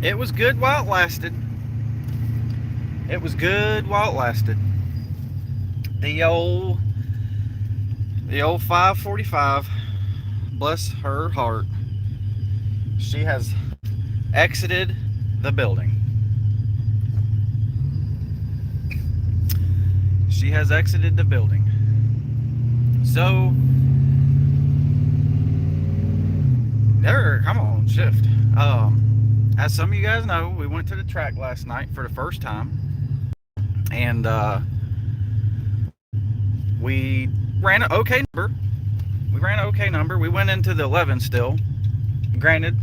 It was good while it lasted. It was good while it lasted. The old, the old 545, bless her heart, she has exited the building. She has exited the building. So, there, come on, shift. As some of you guys know, we went to the track last night for the first time, and we ran an okay number. We ran an okay number. We went into the 11 still. Granted,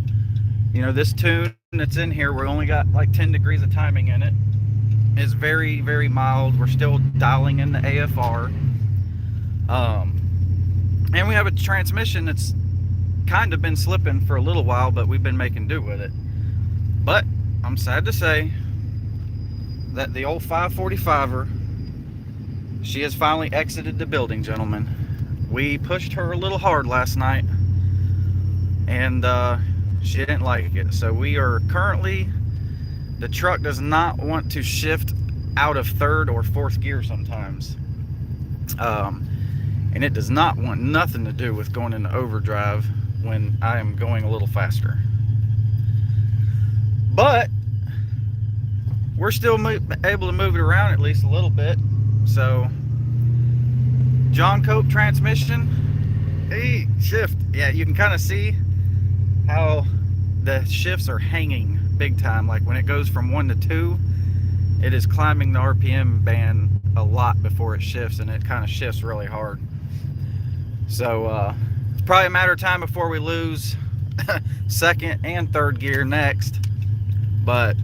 you know, this tune that's in here, we only got like 10 degrees of timing in it. Is very, very mild. We're still dialing in the AFR. And we have a transmission that's kind of been slipping for a little while, but we've been making do with it. But I'm sad to say that the old 545er, she has finally exited the building, gentlemen. We pushed her a little hard last night, and she didn't like it. So we are currently, the truck does not want to shift out of third or fourth gear sometimes. And it does not want nothing to do with going into overdrive when I am going a little faster. But we're still able to move it around at least a little bit. So John Cope transmission, hey, shift. Yeah, you can kind of see how the shifts are hanging big time. Like when it goes from 1 to 2, it is climbing the RPM band a lot before it shifts, and it kind of shifts really hard. So it's probably a matter of time before we lose second and third gear next. But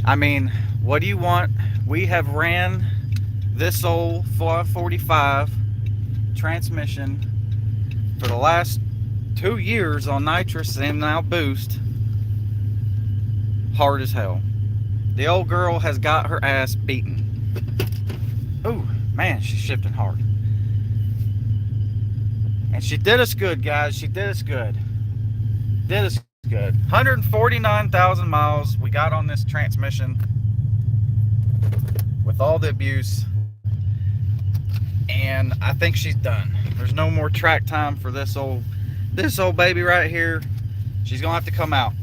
I mean, what do you want? We have ran this old 445 transmission for the last 2 years on nitrous and now boost hard as hell. The old girl has got her ass beaten. Oh man, she's shifting hard. And she did us good, guys. She did us good. Did us good. 149,000 miles we got on this transmission with all the abuse. And I think she's done. There's no more track time for this old baby right here. She's gonna have to come out.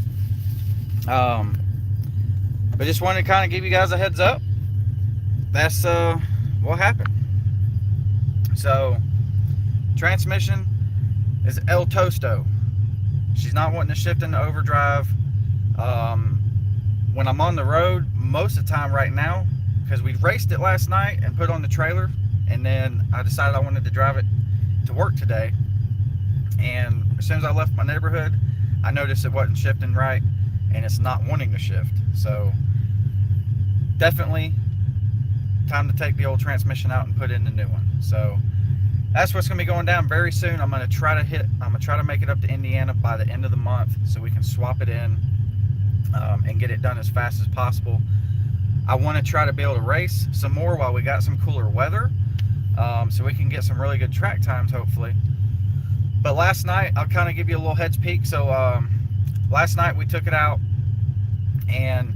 But just wanted to kind of give you guys a heads up. That's what happened. So transmission is El Tosto. She's not wanting to shift into overdrive. When I'm on the road, most of the time right now, because we raced it last night and put on the trailer, and then I decided I wanted to drive it to work today. And as soon as I left my neighborhood, I noticed it wasn't shifting right, and it's not wanting to shift. So definitely time to take the old transmission out and put in the new one. So that's what's going to be going down very soon. I'm going to try to make it up to Indiana by the end of the month so we can swap it in and get it done as fast as possible. I want to try to be able to race some more while we got some cooler weather, so we can get some really good track times hopefully. But last night, I'll kind of give you a little heads peek. So last night we took it out, and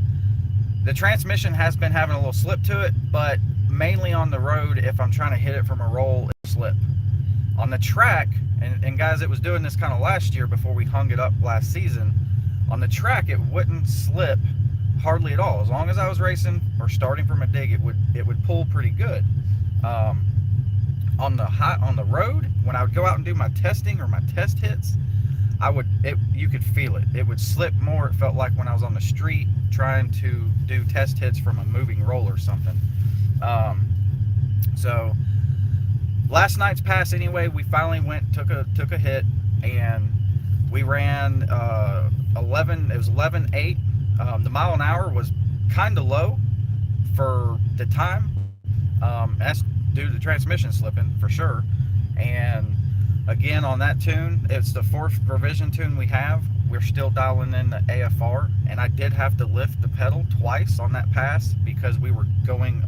the transmission has been having a little slip to it, but mainly on the road, if I'm trying to hit it from a roll, it'll slip. On the track, and guys, it was doing this kind of last year before we hung it up last season. On the track, it wouldn't slip hardly at all. As long as I was racing or starting from a dig, it would pull pretty good. On the road, when I would go out and do my testing or my test hits, you could feel it. It would slip more. It felt like when I was on the street trying to do test hits from a moving roll or something. So last night's pass anyway, we finally took a hit, and we ran 11. It was 11.8. The mile an hour was kind of low for the time. That's due to the transmission slipping for sure. And again, on that tune, it's the 4th revision tune we have. We're still dialing in the AFR, and I did have to lift the pedal twice on that pass because we were going,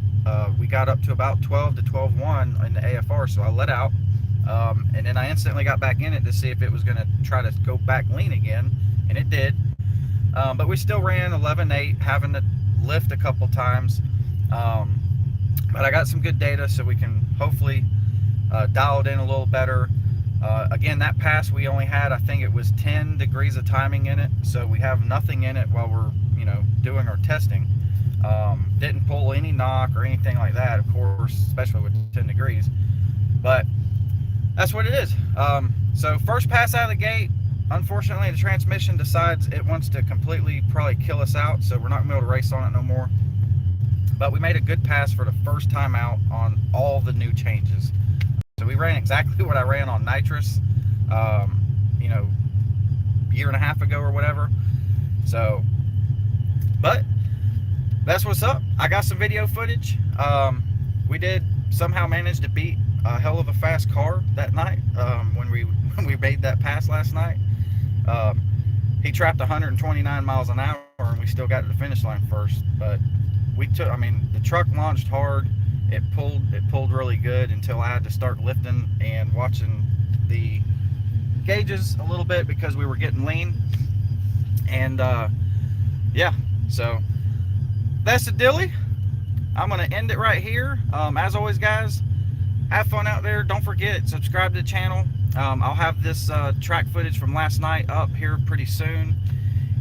we got up to about 12 to 12.1 in the AFR, so I let out, and then I instantly got back in it to see if it was going to try to go back lean again, and it did. But we still ran 11.8, having to lift a couple times. But I got some good data, so we can hopefully dial it in a little better. Again, that pass we only had, I think it was 10 degrees of timing in it, so we have nothing in it while we're, you know, doing our testing. Didn't pull any knock or anything like that, of course, especially with 10 degrees. But that's what it is. So first pass out of the gate, unfortunately the transmission decides it wants to completely probably kill us out, so we're not gonna be able to race on it no more. But we made a good pass for the first time out on all the new changes. So we ran exactly what I ran on NITROUS, you know, a year and a half ago or whatever. So, but that's what's up. I got some video footage. We did somehow manage to beat a hell of a fast car that night when we made that pass last night. He trapped 129 miles an hour and we still got to the finish line first. But we took, I mean, the truck launched hard. It pulled really good until I had to start lifting and watching the gauges a little bit because we were getting lean. And yeah, so that's the dilly. I'm gonna end it right here. As always, guys, have fun out there. Don't forget, subscribe to the channel. I'll have this track footage from last night up here pretty soon,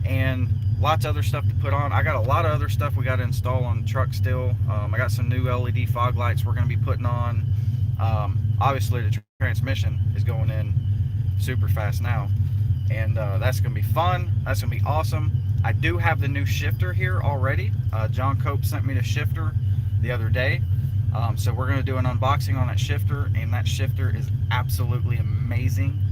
and lots of other stuff to put on. I got a lot of other stuff we got to install on the truck still. I got some new LED fog lights we're going to be putting on. Obviously the transmission is going in super fast now, and that's going to be fun. That's going to be awesome. I do have the new shifter here already. John Cope sent me the shifter the other day, so we're going to do an unboxing on that shifter, and that shifter is absolutely amazing.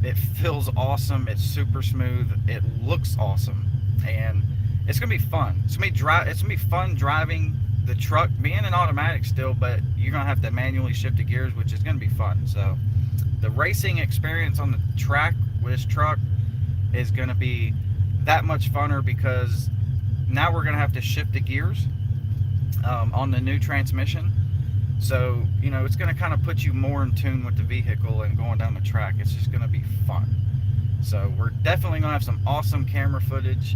It feels awesome. It's super smooth. It looks awesome, and it's gonna be fun. It's gonna be fun driving the truck, being an automatic still, but you're gonna have to manually shift the gears, which is gonna be fun. So the racing experience on the track with this truck is gonna be that much funner because now we're gonna have to shift the gears on the new transmission. So, you know, it's going to kind of put you more in tune with the vehicle and going down the track. It's just going to be fun. So we're definitely going to have some awesome camera footage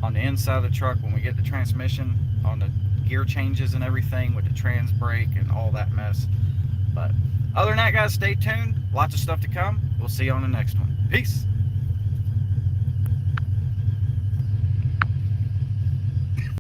on the inside of the truck when we get the transmission, on the gear changes and everything with the trans brake and all that mess. But other than that, guys, stay tuned. Lots of stuff to come. We'll see you on the next one. Peace.